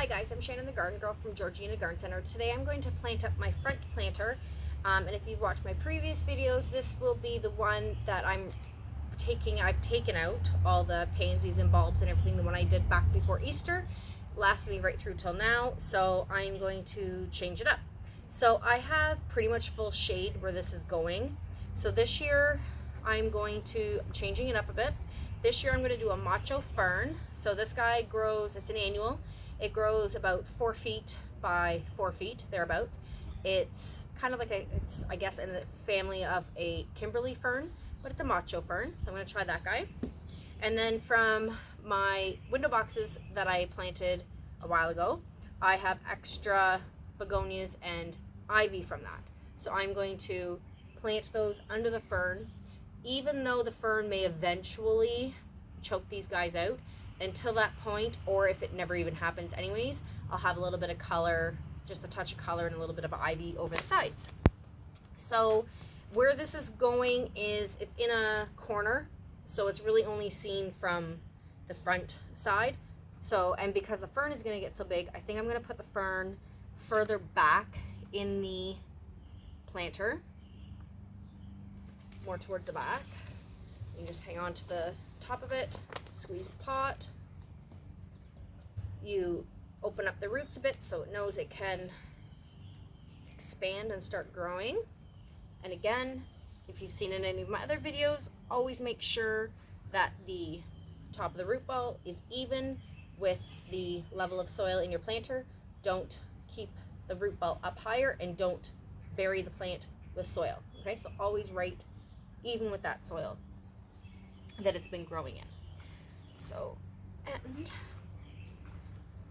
Hi guys, I'm Shannon the Garden Girl from Georgina Garden Centre. Today I'm going to plant up my front planter, and if you've watched my previous videos, this will be the one that I've taken out all the pansies and bulbs and everything, the one I did back before Easter. Lasted me right through till now, so I'm going to change it up. So I have pretty much full shade where this is going. So this year I'm changing it up a bit. This year I'm going to do a Macho Fern. So this guy grows, it's an annual. It grows about 4 feet by 4 feet, thereabouts. It's kind of like it's I guess in the family of a Kimberly fern, but it's a Macho Fern. So I'm going to try that guy. And then from my window boxes that I planted a while ago, I have extra begonias and ivy from that. So I'm going to plant those under the fern, even though the fern may eventually choke these guys out. Until that point, or if it never even happens anyways, I'll have a little bit of color, just a touch of color and a little bit of ivy over the sides. So where this is going is it's in a corner, so it's really only seen from the front side. So, and because the fern is going to get so big, I think I'm going to put the fern further back in the planter, more towards the back. You just hang on to the top of it, squeeze the pot. You open up the roots a bit so it knows it can expand and start growing. And again, if you've seen in any of my other videos, always make sure that the top of the root ball is even with the level of soil in your planter. Don't keep the root ball up higher, and don't bury the plant with soil. Okay, so always right even with that soil that it's been growing in. So, and I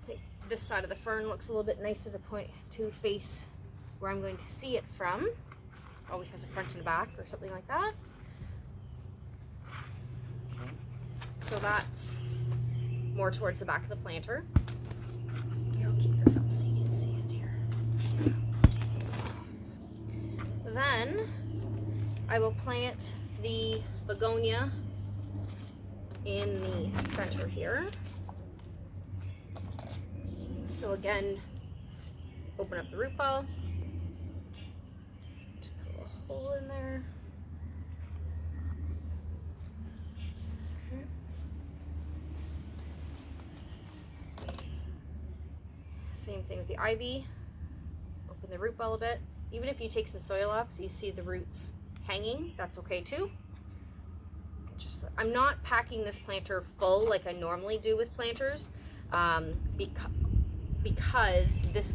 think this side of the fern looks a little bit nicer to face where I'm going to see it from. Always has a front and a back or something like that. Okay. So that's more towards the back of the planter. Here, I'll keep this up so you can see it here. Then I will plant the begonia in the center here. So again, open up the root ball, just put a little hole in there. Same thing with the ivy. Open the root ball a bit. Even if you take some soil off so you see the roots hanging, that's okay too. I'm not packing this planter full like I normally do with planters, because this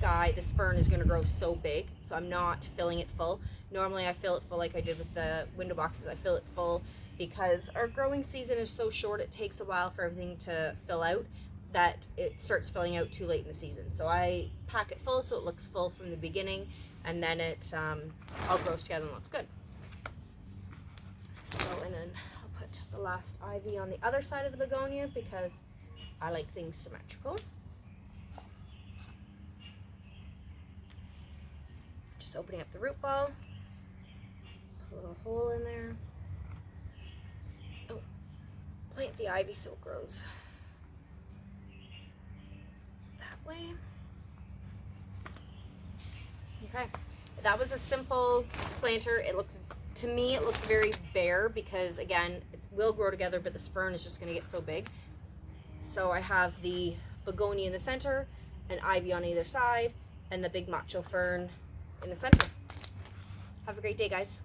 fern is going to grow so big, so I'm not filling it full. Normally I fill it full like I did with the window boxes. I fill it full because our growing season is so short. It takes a while for everything to fill out, that it starts filling out too late in the season. So I pack it full so it looks full from the beginning, and then it all grows together and looks good. So, and then I'll put the last ivy on the other side of the begonia because I like things symmetrical. Just opening up the root ball, put a little hole in there. Oh, plant the ivy so it grows that way. Okay, that was a simple planter. To me, it looks very bare because, again, it will grow together, but this fern is just going to get so big. So I have the begonia in the center, and ivy on either side, and the big Macho Fern in the center. Have a great day, guys.